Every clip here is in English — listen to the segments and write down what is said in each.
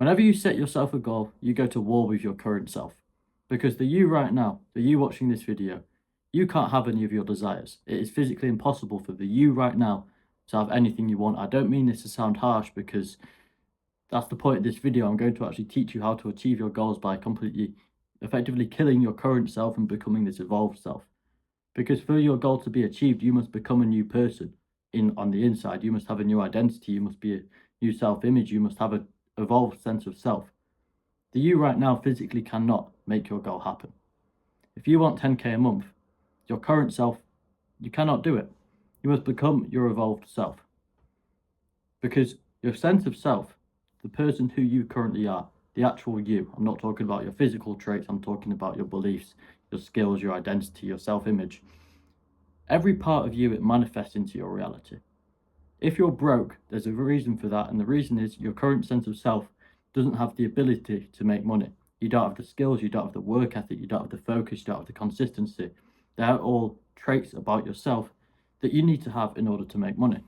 Whenever you set yourself a goal, you go to war with your current self. Because the you right now, the you watching this video, you can't have any of your desires. It is physically impossible for the you right now to have anything you want. I don't mean this to sound harsh, because that's the point of this video. I'm going to actually teach you how to achieve your goals by effectively killing your current self and becoming this evolved self. Because for your goal to be achieved, you must become a new person on the inside. You must have a new identity. You must be a new self-image. You must have an evolved sense of self. The you right now physically cannot make your goal happen. If you want 10k a month, your current self, you cannot do it. You must become your evolved self. Because your sense of self, the person who you currently are, the actual you, I'm not talking about your physical traits, I'm talking about your beliefs, your skills, your identity, your self-image. Every part of you, it manifests into your reality. If you're broke, there's a reason for that, and the reason is your current sense of self doesn't have the ability to make money. You don't have the skills, you don't have the work ethic, you don't have the focus, you don't have the consistency. They're all traits about yourself that you need to have in order to make money.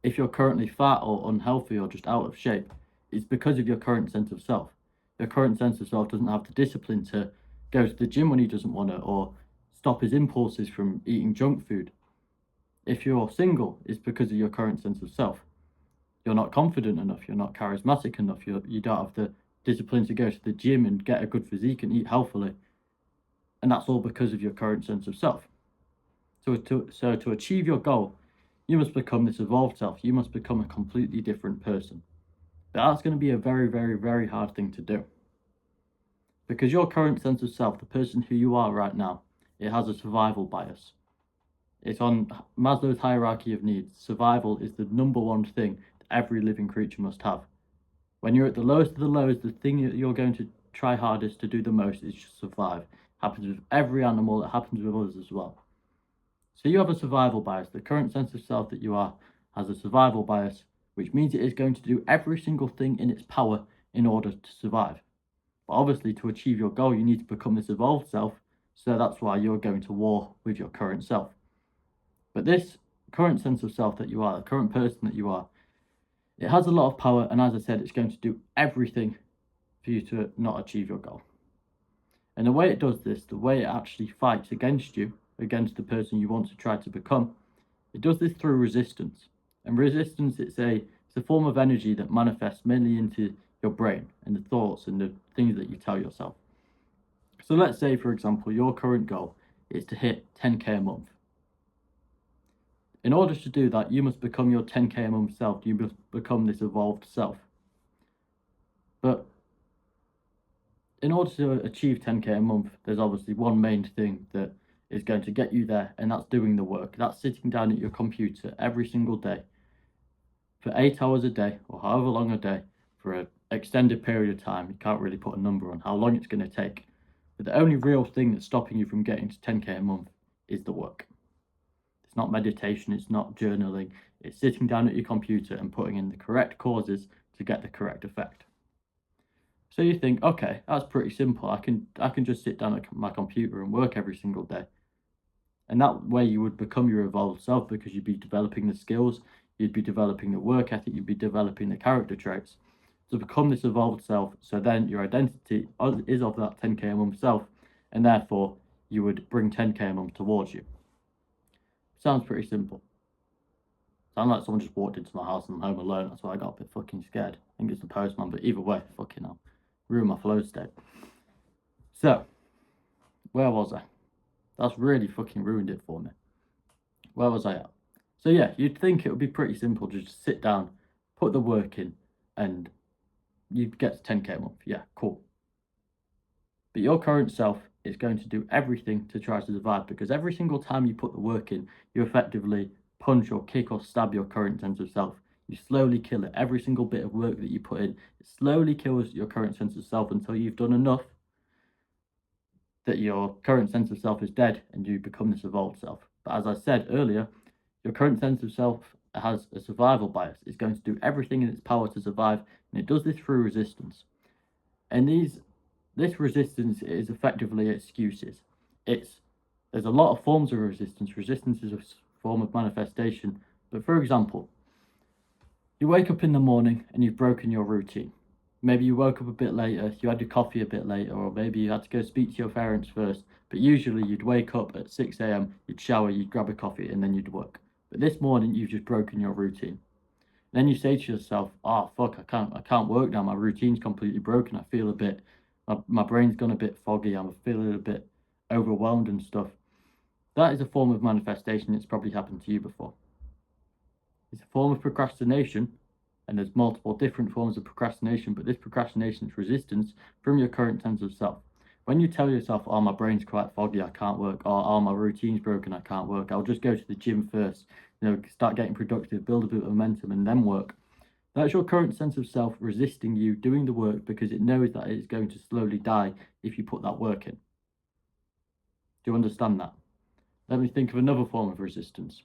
If you're currently fat or unhealthy or just out of shape, it's because of your current sense of self. Your current sense of self doesn't have the discipline to go to the gym when he doesn't want to, or stop his impulses from eating junk food. If you're single, it's because of your current sense of self. You're not confident enough, you're not charismatic enough, you don't have the discipline to go to the gym and get a good physique and eat healthily. And that's all because of your current sense of self. So to achieve your goal, you must become this evolved self. You must become a completely different person. But that's going to be a very, very, very hard thing to do. Because your current sense of self, the person who you are right now, it has a survival bias. It's on Maslow's hierarchy of needs. Survival is the number one thing that every living creature must have. When you're at the lowest of the lows, the thing that you're going to try hardest to do the most is just survive. It happens with every animal, it happens with us as well. So you have a survival bias. The current sense of self that you are has a survival bias, which means it is going to do every single thing in its power in order to survive. But obviously, to achieve your goal, you need to become this evolved self, so that's why you're going to war with your current self. But this current sense of self that you are, the current person that you are, it has a lot of power, and as I said, it's going to do everything for you to not achieve your goal. And the way it does this, the way it actually fights against you, against the person you want to try to become, it does this through resistance. And resistance, it's a form of energy that manifests mainly into your brain and the thoughts and the things that you tell yourself. So let's say, for example, your current goal is to hit 10k a month. In order to do that, you must become your 10k a month self. You must become this evolved self. But in order to achieve 10k a month, there's obviously one main thing that is going to get you there, and that's doing the work. That's sitting down at your computer every single day for 8 hours a day, or however long a day, for an extended period of time. You can't really put a number on how long it's going to take. But the only real thing that's stopping you from getting to 10k a month is the work. It's not meditation, it's not journaling, it's sitting down at your computer and putting in the correct causes to get the correct effect. So you think, okay, that's pretty simple. I can just sit down at my computer and work every single day. And that way you would become your evolved self, because you'd be developing the skills, you'd be developing the work ethic, you'd be developing the character traits to become this evolved self. So then your identity is of that 10k a month self, and therefore you would bring 10k a month towards you. Sounds pretty simple. Sounds like someone just walked into my house and I'm home alone. That's why I got a bit fucking scared. I think it's the postman, but either way, fucking hell. Ruin my flow state. So, where was I? That's really fucking ruined it for me. Where was I at? So yeah, you'd think it would be pretty simple to just sit down, put the work in, and you'd get to 10k a month. Yeah, cool. But your current self is going to do everything to try to survive, because every single time you put the work in, you effectively punch or kick or stab your current sense of self. You slowly kill it. Every single bit of work that you put in, it slowly kills your current sense of self until you've done enough that your current sense of self is dead and you become this evolved self. But as I said earlier, your current sense of self has a survival bias. It's going to do everything in its power to survive, and it does this through resistance. And this resistance is effectively excuses. There's a lot of forms of resistance. Resistance is a form of manifestation. But for example, you wake up in the morning and you've broken your routine. Maybe you woke up a bit later, you had your coffee a bit later, or maybe you had to go speak to your parents first. But usually you'd wake up at 6 a.m, you'd shower, you'd grab a coffee, and then you'd work. But this morning you've just broken your routine. Then you say to yourself, "Oh fuck, I can't work now. My routine's completely broken. I feel a bit, my brain's gone a bit foggy. I'm feeling a bit overwhelmed and stuff." That is a form of manifestation. It's probably happened to you before. It's a form of procrastination, and there's multiple different forms of procrastination, but this procrastination is resistance from your current sense of self. When you tell yourself, "Oh, my brain's quite foggy, I can't work," or "Oh, my routine's broken, I can't work, I'll just go to the gym first, start getting productive, build a bit of momentum, and then work," that's your current sense of self resisting you doing the work because it knows that it's going to slowly die if you put that work in. Do you understand that? Let me think of another form of resistance.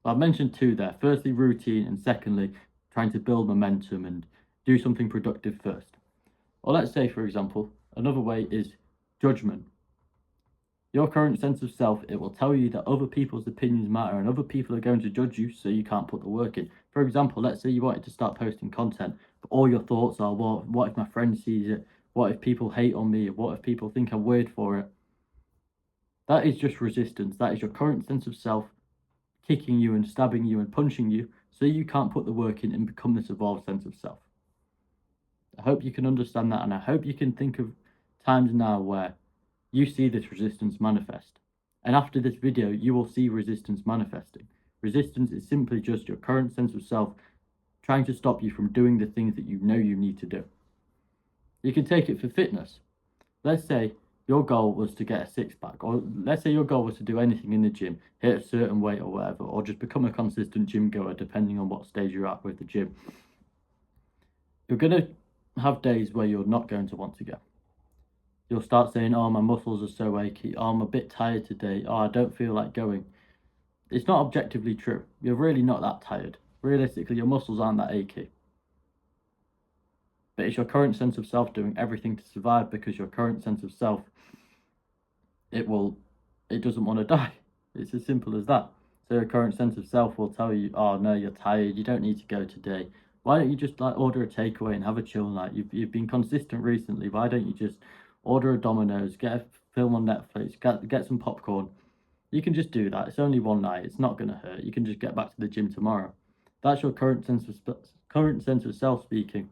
I've mentioned two there. Firstly, routine, and secondly, trying to build momentum and do something productive first. Or let's say, for example, another way is judgment. Your current sense of self, it will tell you that other people's opinions matter and other people are going to judge you, so you can't put the work in. For example, let's say you wanted to start posting content, but all your thoughts are, well, what if my friend sees it? What if people hate on me? What if people think I'm weird for it? That is just resistance. That is your current sense of self kicking you and stabbing you and punching you so you can't put the work in and become this evolved sense of self. I hope you can understand that, and I hope you can think of times now where you see this resistance manifest. And after this video, you will see resistance manifesting. Resistance is simply just your current sense of self trying to stop you from doing the things that you know you need to do. You can take it for fitness. Let's say your goal was to get a six-pack, or let's say your goal was to do anything in the gym, hit a certain weight or whatever, or just become a consistent gym goer depending on what stage you're at with the gym. You're going to have days where you're not going to want to go. You'll start saying, "Oh, my muscles are so achy. Oh, I'm a bit tired today. Oh, I don't feel like going." It's not objectively true. You're really not that tired. Realistically, your muscles aren't that achy. But it's your current sense of self doing everything to survive, because your current sense of self, it doesn't want to die. It's as simple as that. So your current sense of self will tell you, "Oh no, you're tired, you don't need to go today. Why don't you just order a takeaway and have a chill night? You've been consistent recently. Why don't you just order a Domino's, get a film on Netflix, get some popcorn?" You can just do that. It's only one night. It's not going to hurt. You can just get back to the gym tomorrow. That's your current sense of self speaking.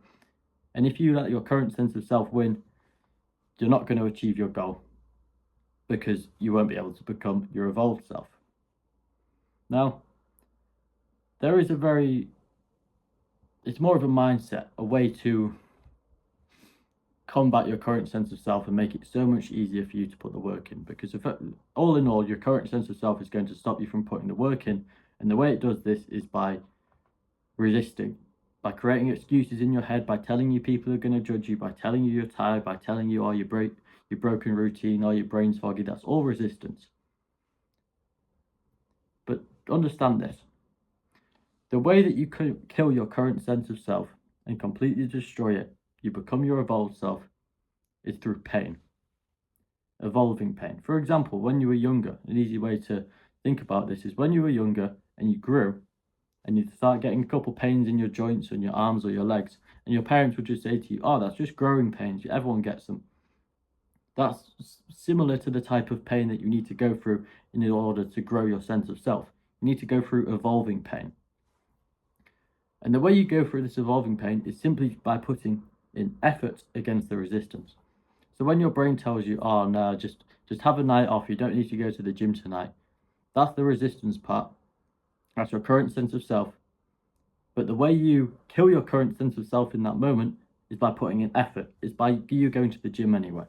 And if you let your current sense of self win, you're not going to achieve your goal, because you won't be able to become your evolved self. Now, there is it's more of a mindset, a way to combat your current sense of self and make it so much easier for you to put the work in. Because if, all in all, your current sense of self is going to stop you from putting the work in, and the way it does this is by resisting, by creating excuses in your head, by telling you people are going to judge you, by telling you you're tired, by telling you, "Oh, your broken routine, or your brain's foggy." That's all resistance. But understand this. The way that you could kill your current sense of self and completely destroy it, you become your evolved self, is through pain. Evolving pain. For example, when you were younger, an easy way to think about this is when you were younger and you grew and you start getting a couple pains in your joints and your arms or your legs, and your parents would just say to you, "Oh, that's just growing pains. Everyone gets them." That's similar to the type of pain that you need to go through in order to grow your sense of self. You need to go through evolving pain. And the way you go through this evolving pain is simply by putting in effort against the resistance. So when your brain tells you, "Oh no, just have a night off, you don't need to go to the gym tonight," that's the resistance part. That's your current sense of self. But the way you kill your current sense of self in that moment is by putting in effort. It's by you going to the gym anyway.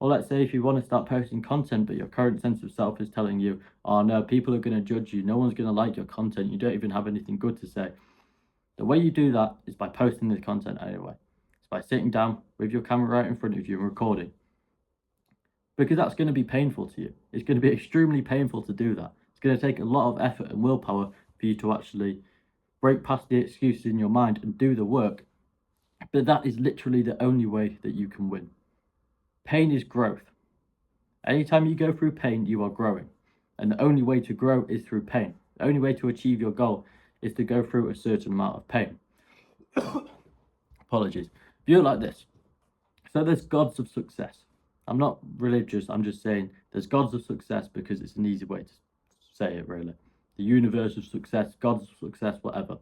Or let's say if you want to start posting content, but your current sense of self is telling you, "Oh no, people are going to judge you. No one's going to like your content. You don't even have anything good to say." The way you do that is by posting the content anyway. It's by sitting down with your camera right in front of you and recording. Because that's going to be painful to you. It's going to be extremely painful to do that. It's going to take a lot of effort and willpower for you to actually break past the excuses in your mind and do the work. But that is literally the only way that you can win. Pain is growth. Anytime you go through pain, you are growing. And the only way to grow is through pain. The only way to achieve your goal is to go through a certain amount of pain. Apologies. View it like this. So there's gods of success. I'm not religious, I'm just saying there's gods of success because it's an easy way to say it, really. The universe of success, gods of success, whatever.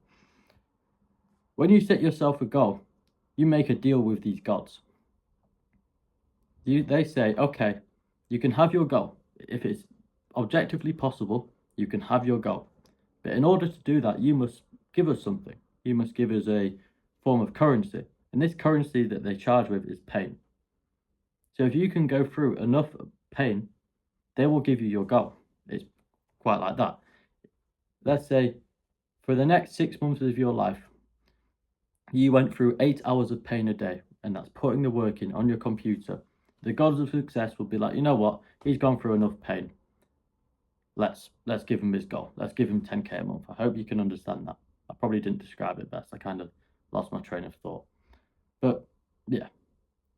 When you set yourself a goal, you make a deal with these gods. They say, okay, you can have your goal. If it's objectively possible, you can have your goal. But in order to do that, you must give us something. You must give us a form of currency. And this currency that they charge with is pain. So if you can go through enough pain, they will give you your goal. It's quite like that. Let's say for the next 6 months of your life, you went through 8 hours of pain a day, and that's putting the work in on your computer. The gods of success will be like, you know what? He's gone through enough pain. Let's give him his goal. Let's give him 10k a month. I hope you can understand that. I probably didn't describe it best. I kind of lost my train of thought. But yeah,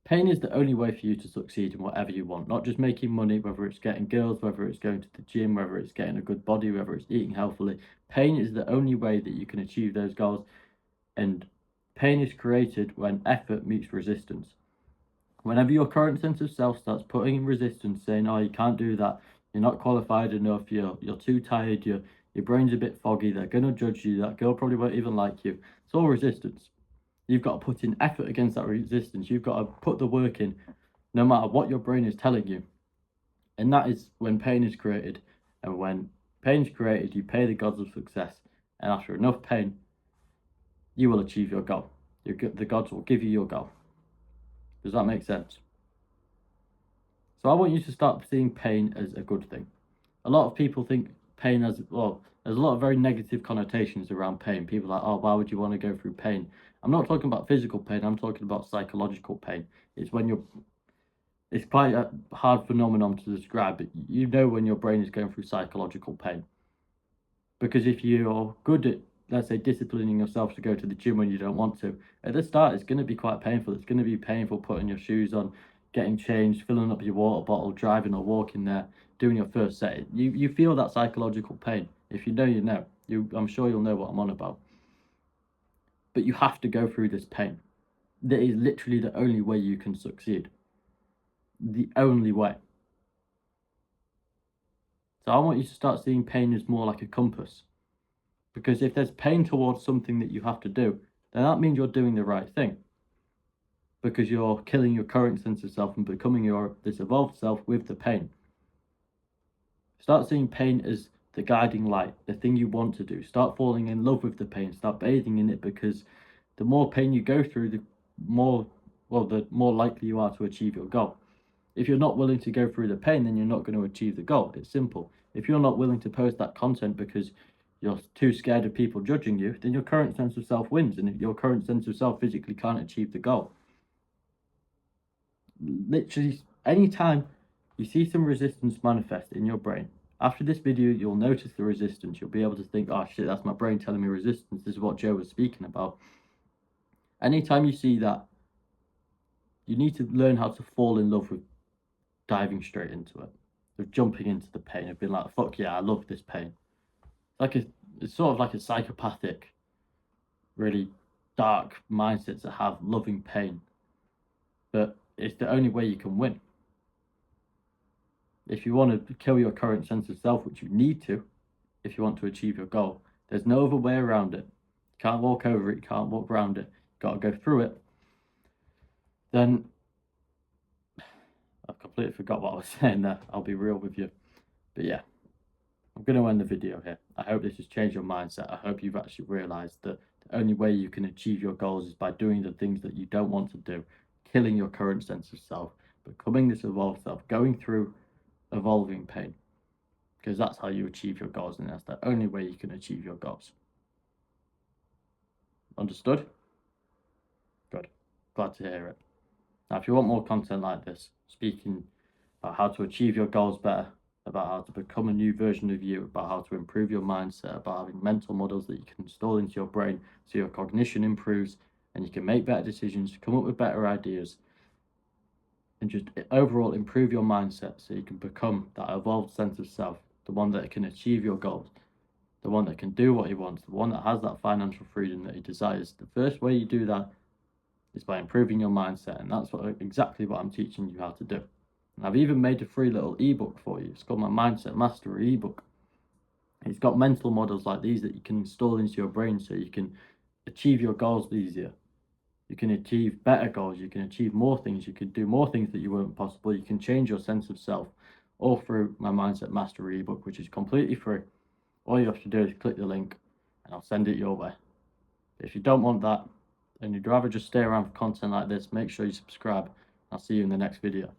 pain is the only way for you to succeed in whatever you want. Not just making money, whether it's getting girls, whether it's going to the gym, whether it's getting a good body, whether it's eating healthily. Pain is the only way that you can achieve those goals. And pain is created when effort meets resistance. Whenever your current sense of self starts putting in resistance, saying, oh, you can't do that, you're not qualified enough, you're too tired, your brain's a bit foggy, they're going to judge you, that girl probably won't even like you. It's all resistance. You've got to put in effort against that resistance. You've got to put the work in, no matter what your brain is telling you. And that is when pain is created. And when pain is created, you pay the gods of success. And after enough pain, you will achieve your goal. The gods will give you your goal. Does that make sense? So I want you to start seeing pain as a good thing. A lot of people think pain as, well, there's a lot of very negative connotations around pain. People are like, oh, why would you want to go through pain? I'm not talking about physical pain, I'm talking about psychological pain. It's quite a hard phenomenon to describe, but you know when your brain is going through psychological pain. Because if you're good at, let's say, disciplining yourself to go to the gym when you don't want to, at the start it's going to be quite painful. It's going to be painful putting your shoes on, getting changed, filling up your water bottle, driving or walking there, doing your first set. You feel that psychological pain. If you know, you know. I'm sure you'll know what I'm on about. But you have to go through this pain. That is literally the only way you can succeed. The only way. So I want you to start seeing pain as more like a compass. Because if there's pain towards something that you have to do, then that means you're doing the right thing. Because you're killing your current sense of self and becoming this evolved self with the pain. Start seeing pain as the guiding light, the thing you want to do. Start falling in love with the pain. Start bathing in it, because the more pain you go through, the more likely you are to achieve your goal. If you're not willing to go through the pain, then you're not going to achieve the goal. It's simple. If you're not willing to post that content because you're too scared of people judging you, then your current sense of self wins. And if your current sense of self physically can't achieve the goal, literally anytime you see some resistance manifest in your brain, after this video, you'll notice the resistance. You'll be able to think, oh shit, that's my brain telling me resistance. This is what Joe was speaking about. Anytime you see that, you need to learn how to fall in love with diving straight into it, of jumping into the pain, of being like, fuck yeah, I love this pain. It's sort of like a psychopathic, really dark mindset to have, loving pain. But it's the only way you can win. If you want to kill your current sense of self, which you need to, if you want to achieve your goal, there's no other way around it. You can't walk over it, you can't walk around it, you've got to go through it. Then I've completely forgot what I was saying there, I'll be real with you. But yeah, I'm going to end the video here. I hope this has changed your mindset. I hope you've actually realised that the only way you can achieve your goals is by doing the things that you don't want to do, killing your current sense of self, becoming this evolved self, going through evolving pain. Because that's how you achieve your goals, and that's the only way you can achieve your goals. Understood? Good. Glad to hear it. Now, if you want more content like this, speaking about how to achieve your goals better, about how to become a new version of you, about how to improve your mindset, about having mental models that you can install into your brain so your cognition improves and you can make better decisions, come up with better ideas, and just overall improve your mindset so you can become that evolved sense of self, the one that can achieve your goals, the one that can do what he wants, the one that has that financial freedom that he desires. The first way you do that is by improving your mindset, and that's exactly what I'm teaching you how to do. And I've even made a free little ebook for you. It's called my Mindset Mastery ebook. It's got mental models like these that you can install into your brain so you can achieve your goals easier. You can achieve better goals. You can achieve more things. You can do more things that you weren't possible. You can change your sense of self all through my Mindset Mastery ebook, which is completely free. All you have to do is click the link and I'll send it your way. If you don't want that and you'd rather just stay around for content like this, make sure you subscribe. I'll see you in the next video.